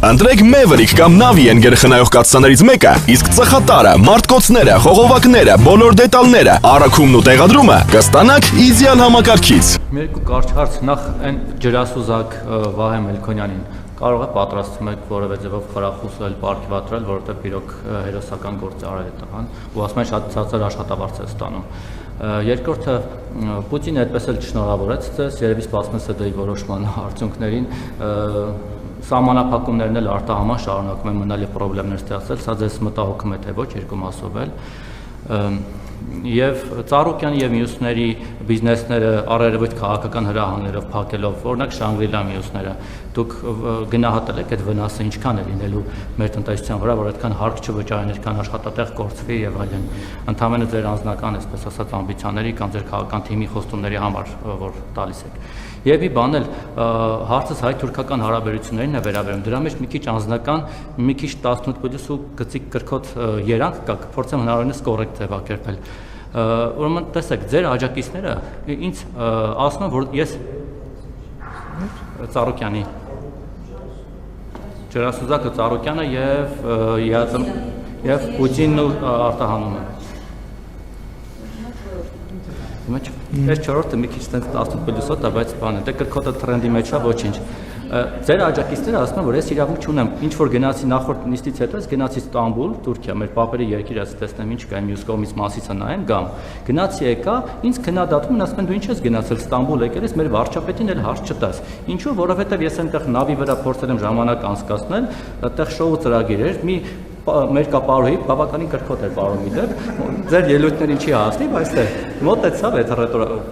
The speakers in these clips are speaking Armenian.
Ընտրեք Maverick կամ Navien գերխնայող կաթսաներից մեկը, իսկ ծխատարը, մարտկոցները, խողովակները, բոլոր դետալները, առաքումն ու տեղադրումը կստանաք իդեալ համակարգից։ Մեր երկու կարճ հարց, նախ այն ջրասուզակ Վահե Մելքոնյանին կարող է պատրաստում եք որևէ ձևով խրախուսել, պարգևատրել, որովհետև իրոք հերոսական գործ է արել տղան ու ասում են շատ ցածր աշխատավարձ է ստանում։ Երկրորդը Պուտինը այդպես էլ չշնորհավորեց ձեզ, երևի սպասում է ՍԴ-ի որոշման արդյունքներին, սահմանափակումներն էլ արտահաման շարունակում են մնալ եւ խնդիրներ ստեղծել, սա ձեզ մտահոգում է թե ոչ երկու մասով էլ։ Եվ Ծառուկյանի եւ մյուսների բիզնեսները առերևույթ քաղաքական հրահանգներով փակելով, օրինակ Շանգրիլա մյուսները, դուք գնահատել եք այդ վնասը ինչքան է լինելու մեր տնտեսության վրա, որ այդքան հարկ չվճարեն, այդքան աշխատատեղ կորցվի եւ այլն։ Ընդհանրապես ձեր անձնական, այսպես ասած, ամբիցիաների կամ ձեր քաղաքական թիմի խոստումների համար, որ տալիս եք։ Եվ մի բան էլ, հարցս հայ-թուրքական հարաբերություններին է վերաբերում, դրա մեջ մի քիչ անձնական, մի քիչ 18+ ու գծիկ կրկոտ երանգ կա, կփորձեմ հնարավորինս կոռեկտ ձևակերպել։ Ուրեմն տեսեք, ձեր աջակիցները ինձ ասում են, որ ես Ծառուկյանի ջրասուզակը Ծառուկյանը եւ Պուտինն ու արտահանումը։ Այս չորրորդը մի քիչ տենց 18+-ոտ է, բայց բան է, դե կրկոտը տրենդի մեջ է, ոչինչ։ Ձեր աջակիցները ասում են, որ ես իրավունք չունեմ, ինչ որ գնացի նախորդ նիստից հետո, ես գնացի Ստամբուլ, Թուրքիա, մեր պապերի երկիր, ասի տեսնեմ ինչ կա, մյուս կողմից մասից նայեմ, գամ։ Գնացի եկա, ինձ քննադատում են, ասում են դու ինչ ես գնացել Ստամբուլ եկել ես, մեր վարչապետին էլ հարց չտաս։ Ինչու, որովհետև ես այնտեղ նավի վրա փորձել եմ ժամանակ անցկացնել, այդտեղ շոու ծրագիր էր, մի մերկապարուհի բավականին կրկոտ էր պարում իդեպ, ձեր ելույթներին չի հասնի, բայց թե մոտեցավ այդ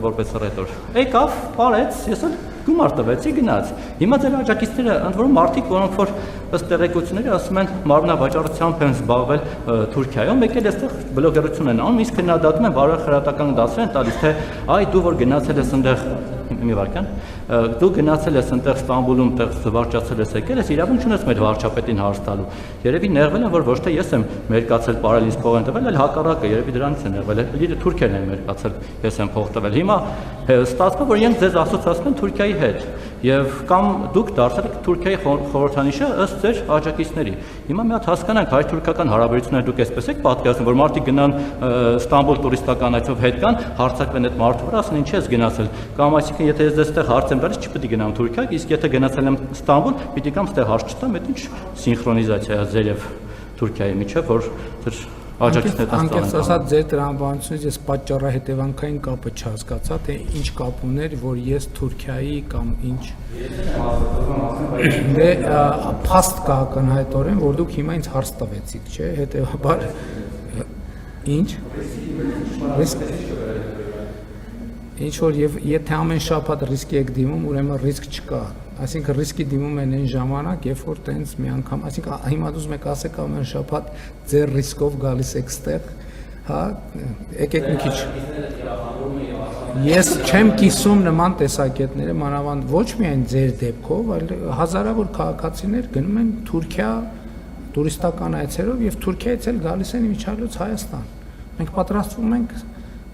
որպես ռետոր, եկավ, պարեց, ես էլ գումար տվեցի, գնաց։ Հիմա ձեր աջակիցները, ընդ որում մարդիկ, որոնք որ ըստ տեղեկությունների ասում են մարմնավաճառությամբ են զբաղվել Թուրքիայում, եկել այստեղ բլոգերություն են անում, իսկ քննադատում են բարեխրատական դասեր են տալիս, թե այ դու որ գնացել ես այնտեղ մի վարքան, դու գնացել ես այնտեղ Ստամբուլում, այդտեղ զվարճացել ես եկել ես, իրավունք չունես մեր վարչապետին հարց տալու։ Երևի նեղվել են, որ ոչ թե ես եմ մերկացել, ապարել ինձ փող են տվել, այլ հակառակը, երևի դրանից են նեղվել, այլ թուրքերն են մերկացել, ես եմ փող տվել։ Հիմա ստացվում է, որ իրենք ձեզ ասոցացնում են Թուրքիայի հետ, եւ կամ դուք դարձել եք Թուրքիայի խորհրդանիշը ըստ ձեր աջակիցների։ Հիմա մի հատ հասկանանք հայ-թուրքական հարաբերությունները դուք այսպես եք պատկերացնում, որ մարդիկ գնան Ստամբուլ տուրիստական այցով հետ կան, հարցակվեն այդ մարդու վրա, ասեն ինչ ես գնացել, կամ այսինքն եթե ես այստեղ հարց եմ տալիս, չպետք է գնամ Թուրքիա, իսկ եթե գնացել եմ Ստամբուլ, պիտի կամ այստեղ հարց չտամ, այդ ինչ սինխրոնիզացիա է ձեր եւ Թուրքիայի միջեւ, որ ձեր աջակիցները անկեղծ ասած ձեր տրամաբանությունից ես պատճառահետևանքային կապը չհասկացա, թե ինչ կապ ուներ, որ ես Թուրքիայի կամ ինչ դե փաստ կա ակնհայտորեն, որ դուք հիմա ինձ հարց տվեցիք, չէ, հետեւաբար ինչ ինչ որ եւ եթե ամեն շաբաթ ռիսկի եք դիմում, ուրեմն ռիսկ չկա։ Այսինքն ռիսկի դիմում են այն ժամանակ, երբ որ տենց մի անգամ, այսինքն հիմա դուք եք ասեք ամեն շաբաթ ձեր ռիսկով գալիս եք ստեղ, հա, եկեք մի քիչ։ Ես չեմ կիսում նման տեսակետները, մանավանդ ոչ միայն ձեր դեպքով, այլ հազարավոր քաղաքացիներ գնում են Թուրքիա տուրիստական այցերով եւ Թուրքիայից էլ գալիս են միջալյուց Հայաստան։ Մենք պատրաստվում ենք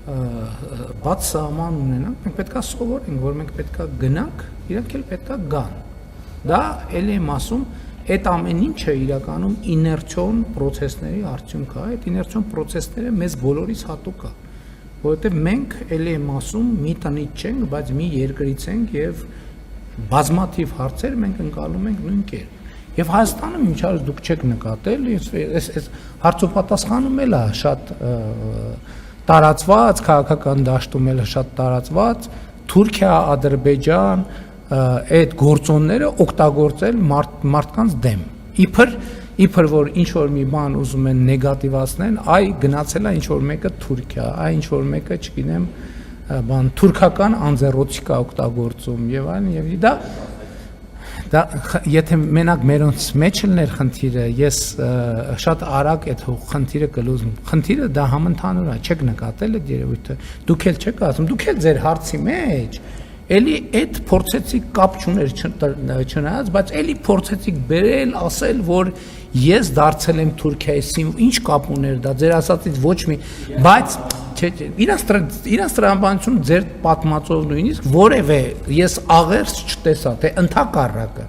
բաց սահման ունենանք, մենք պետք է սովորենք, որ մենք պետք է գնանք, իրանք էլ պետք է գան։ Դա ելի եմ ասում, այդ ամեն ինչը իրականում իներցիոն պրոցեսների արդյունք է, այդ իներցիոն պրոցեսները մեզ բոլորից հատուկ է, որովհետև մենք ելի եմ ասում, մի տնից չենք, բայց մի երկրից ենք եւ բազմաթիվ հարցեր մենք ընկալում ենք նույն կերպ։ Եվ Հայաստանը մինչև դուք չեք նկատել, այս հարցոպատասխանում էլ է շատ տարածված, քաղաքական դաշտում էլ շատ տարածված, Թուրքիա, Ադրբեջան, այդ գործոնները օգտագործել մարդկանց դեմ։ Իբր որ ինչ որ մի բան ուզում են նեգատիվացնեն, այ գնացել է ինչ որ մեկը Թուրքիա, այ ինչ որ մեկը, չգիտեմ, բան թուրքական անձեռոցիկա օգտագործում եւ այլն եւ դա եթե մենակ մերոնց մեջ լներ խնդիրը, ես շատ արագ այդ խնդիրը կլուզում։ Խնդիրը դա համընդհանուր է, չեք նկատել այդ երևույթը։ Դուք էլ չեք ասում, դուք էլ ձեր հարցի մեջ էլի այդ փորձեցիք կապ չուներ չնայած, բայց էլի փորձեցիք բերել, ասել, որ ես դարձել եմ Թուրքիայի, ինչ կապ ուներ դա, ձեր ասածից ոչ մի, բայց իրաց տրամաբանությունը ձեր պատմածով նույնիսկ որևէ ես աղերս չտեսա, թե ընդհակառակը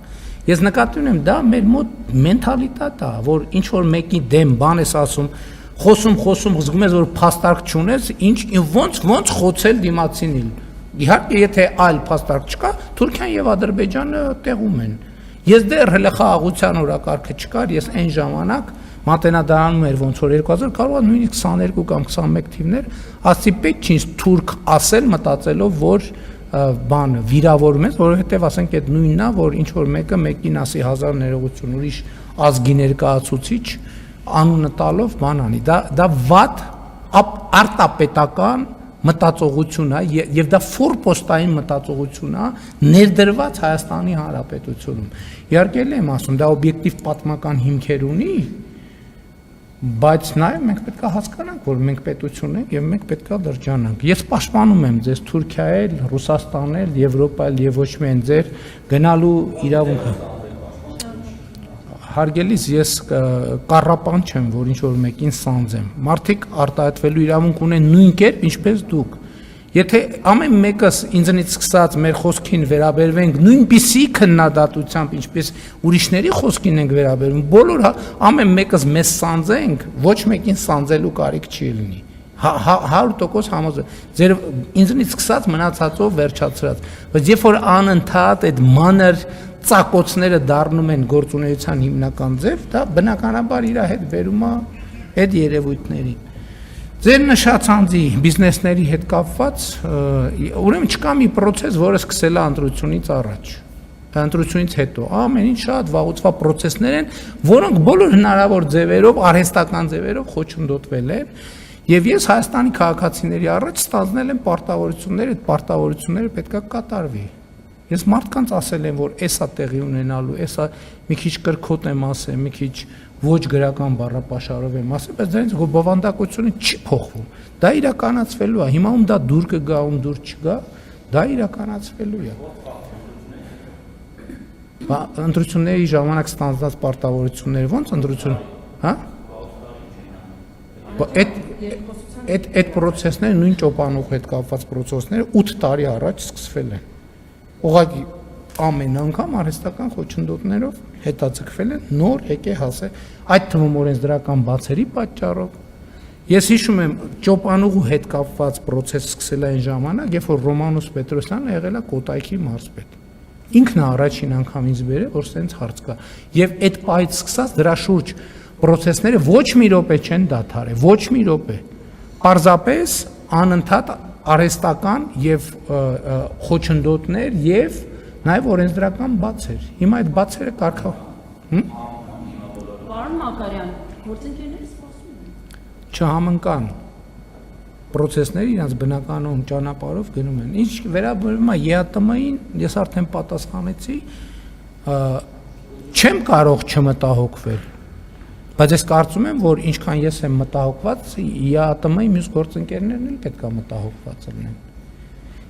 Ես նկատի ունեմ, դա մեր մոտ մենթալիտետ է, որ ինչ որ մեկի դեմ բան ես ասում, խոսում, զգում ես, որ փաստարկ չունես, ոնց խոցել դիմացինին։ Իհարկե, եթե այլ փաստարկ չկա, Թուրքիան եւ Ադրբեջանը տեղում են։ Ես դեռ հենց խաղաղության օրակարգը չկար, ես այն ժամանակ մատենադարանում էր ոնց որ 2000 կարող է նույնիսկ 22 կամ 21 թիվներ, ասի պետք չի թուրք ասել մտածելով, որ բանը վիրավորում ես, որովհետև ասենք այդ նույնն է, որ ինչ որ մեկին ասի 1000 ներողություն, ուրիշ ազգի ներկայացուցիչ անունը տալով բան անի։ Դա վատ արտապետական մտածողություն է եւ դա ֆորպոստային մտածողություն է ներդրված Հայաստանի Հանրապետությունում։ Իհարկե եմ ասում, դա օբյեկտիվ պատմական հիմքեր ունի, բայց նաև մենք պետք է հասկանանք, որ մենք պետություն ենք եւ մենք պետք է դրջանանք։ Ես պաշտպանում եմ ձեզ Թուրքիա էլ, Ռուսաստան էլ, Եվրոպա էլ եւ ոչ միայն ձեր գնալու իրավունքը։ Հարգելիս ես կառապան չեմ, որ ինչ որ մեկին սանձեմ։ Մարդիկ արտահայտվելու իրավունք ունեն նույն կերպ, ինչպես դուք։ Եթե ամեն մեկս ինձնից սկսած մեր խոսքին վերաբերվենք նույնպիսի քննադատությամբ, ինչպես ուրիշների խոսքին ենք վերաբերվում, բոլոր ամեն մեկս մեզ սանձենք, ոչ մեկին սանձելու կարիք չի լինի։ 100% համոզվեմ։ Ձեր ինձնից սկսած մնացածով վերջացրած։ Բայց երբ որ անընդհատ այդ մանր ծակոցները դառնում են գործունեության հիմնական ձև, դա բնականաբար իր հետ բերում է այդ երևույթներին։ Ձեր նշած անձի բիզնեսների հետ կապված, ուրեմն չկա մի process, որը սկսել է ընտրությունից առաջ, ընտրությունից հետո, ամեն ինչ շատ վաղուց process-ներ են, որոնք բոլոր հնարավոր ձևերով, արհեստական ձևերով խոչընդոտվել են, եւ ես Հայաստանի քաղաքացիների առաջ ստանձնել եմ պարտավորություններ, այդ պարտավորությունները պետք է կատարվի։ Ես մարդկանց ասել եմ, որ էսա տեղի ունենալու, էսա մի քիչ կրկոտ եմ ասել, մի քիչ ոչ գրական բառապաշարով եմ ասել, բայց դրանից բովանդակությունը չի փոխվում։ Դա իրականացվելու է։ Հիմա ում դա դուր կգա, ում դուր չգա, դա իրականացվելու է։ Ընտրությունների ժամանակ ստանձնած պարտավորությունները ո՞նց ընտրություն, հա? Այդ process-ները նույն ճոպանուղու հետ կապված process-ները 8 տարի առաջ սկսվել են։ Ուղղակի ամեն անգամ արհեստական խոչընդոտներով հետաձգվել են, նոր եկե հասել, այդ թվում օրենսդրական բացերի պատճառով։ Ես հիշում եմ ճոպանուղու հետ կապված process սկսել այն ժամանակ, երբ որ Ռոմանուս Պետրոսյանը եղել է Կոտայքի մարզպետ։ Ինքն է առաջին անգամ ինձ բերել, որ սենց հարց կա։ Եվ այդ պահից սկսած դրա շուրջ process-ները ոչ մի րոպե չեն դադարել, ոչ մի րոպե։ Պարզապես անընդհատ արհեստական եւ խոչընդոտներ եւ նաեւ օրենսդրական բացեր։ Հիմա այդ բացերը կարգա։ Պարոն Մակարյան, գործընկերները սպասում են։ Չհամընկան process-ները իրենց բնականոն ճանապարհով գնում են։ Ինչ վերաբերում է ԵԱՏՄ-ին, ես արդեն պատասխանեցի, չեմ կարող չմտահոգվել։ Բայց ես կարծում եմ, որ ինչքան ես եմ մտահոգված, ԵԱՏՄ-ի մյուս գործընկերներն էլ պետք է մտահոգված լինեն։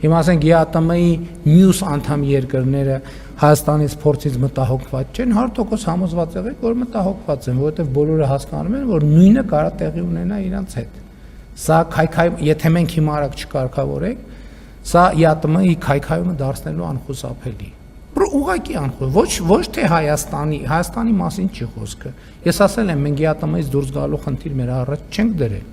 Հիմա ասենք ԵԱՏՄ-ի մյուս անդամ երկրները Հայաստանից փորձից մտահոգված չեն, 100% համոզված եղեք, որ մտահոգված են, որովհետև բոլորը հասկանում են, որ նույնը կարող տեղի ունենա իրենց հետ։ Սա եթե մենք հիմա արագ չկարգավորենք, սա ԵԱՏՄ-ի քայքայումը դարձնելու անխուսափելի։ Ուղղակի անխոս, ոչ թե Հայաստանի մասին չի խոսքը։ Ես ասել եմ, մենք ԵԱՏՄ-ից դուրս գալու խնդիր մեր առաջ չենք դրել։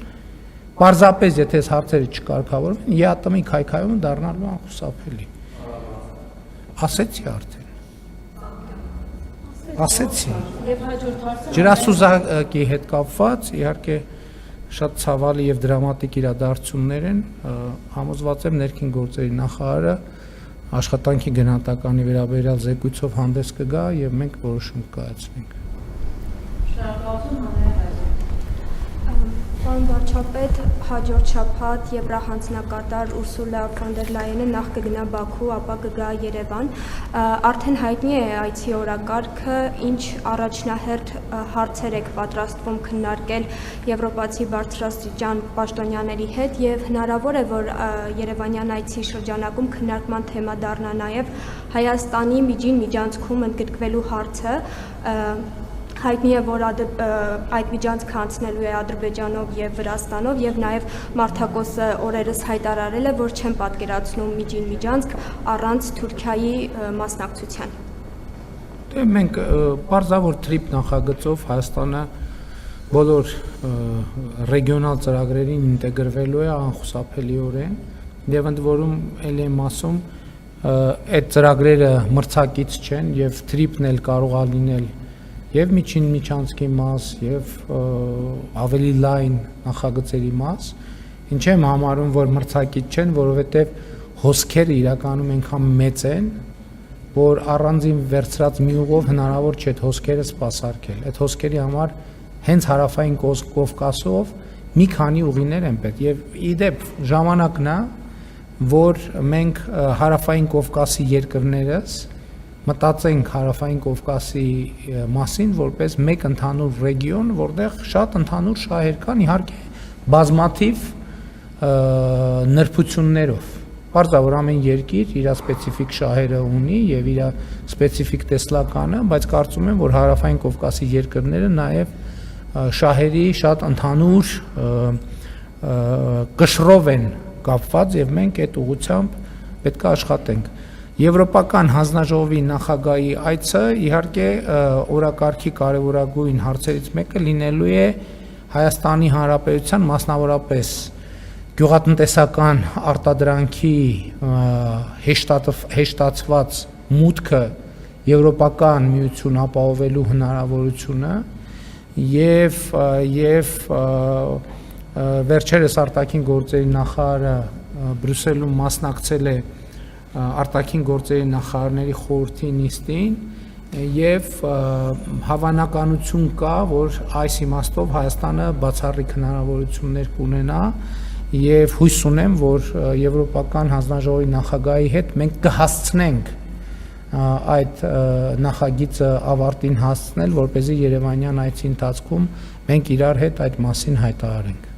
Պարզապես եթե այս հարցերը չկարգավորվեն, ԵԱՏՄ-ի քայքայումը դառնալու անխուսափելի։ Ասեցի արդեն։ Ասեցի։ Եվ հաջորդ հարցը Ջրասուզակի հետ կապված, իհարկե շատ ցավալի եւ դրամատիկ իրադարձություններ են, համոզված եմ ներքին գործերի նախարարը աշխատանքի գնահատականի վերաբերյալ զեկույցով հանդես կգա եւ մենք որոշում կայացնենք։ շնորհակալություն հանրահայտ։ Պարոն վարչապետ, հաջորդ շաբաթ Եվրահանձնակատար Ուրսուլա ֆոն դեր Լայենը նախ կգնա Բաքու, ապա կգա Երևան։ Արդեն հայտնի է այցի օրակարգը, ինչ առաջնահերթ հարցեր եք պատրաստվում քննարկել եվրոպացի բարձրաստիճան պաշտոնյաների հետ եւ հնարավոր է, որ Երևանյան այցի շրջանակում քննարկման թեմա դառնա նաեւ Հայաստանի միջին միջանցքում ընդգրկվելու հարցը։ Հայտնի է, որ այդ միջանցքը անցնելու է Ադրբեջանով եւ Վրաստանով եւ նաեւ Մարտակոսը օրերս հայտարարել է, որ չեն պատկերացնում միջին միջանցք առանց Թուրքիայի մասնակցության։ Դե մենք բարձրավոր թրիփ նախագծով Հայաստանը բոլոր ռեգիոնալ ծրագրերին ինտեգրվելու է անխուսափելիորեն եւ ընդ որում ելի եմ ասում այդ ծրագրերը մրցակից չեն եւ թրիփն էլ կարող է լինել եւ միջին միջանցքի մաս եւ ավելի լայն նախագծերի մաս ինչ եմ համարում որ մրցակից չեն որովհետեւ հոսքերը իրականում այնքան մեծ են որ առանձին վերցրած մի ուղով հնարավոր չէ այդ հոսքերը սպասարկել այդ հոսքերի համար հենց հարավային Կովկասով մի քանի ուղիներ են պետք եւ իդեպ ժամանակն է որ մենք հարավային Կովկասի երկրներս մտածենք հարավային Կովկասի մասին որպես մեկ ընդհանուր ռեգիոն որտեղ շատ ընդհանուր շահեր կան իհարկե բազմաթիվ նրբություններով Պարզավոր ամեն երկիր իր սպეციფიկ շահերը ունի եւ իր սպეციფიկ տեսլականը, բայց կարծում եմ, որ հարավային Կովկասի երկրները նաեւ շահերի շատ ընդհանուր կշռով են կապված եւ մենք այդ ուղղությամբ պետք է աշխատենք։ Եվրոպական հանձնաժողովի նախագահի այցը իհարկե օրակարգի կարևորագույն հարցերից մեկը լինելու է Հայաստանի Հանրապետության մասնավորապես գյուղատնտեսական արտադրանքի հեշտացված մուտքը եվրոպական միություն ապահովելու հնարավորությունը եւ վերջերս արտաքին գործերի նախարարը Բրյուսելում մասնակցել է արտաքին գործերի նախարարների խորհրդի նիստին եւ հավանականություն կա որ այս իմաստով Հայաստանը բացառիկ հնարավորություններ կունենա Եվ հույս ունեմ, որ Եվրոպական հանձնաժողովի նախագահի հետ մենք կհասցնենք այդ նախագիծը ավարտին հասցնել, որպեսզի Երևանյան այցի ընթացքում մենք իրար հետ այդ մասին հայտարարենք։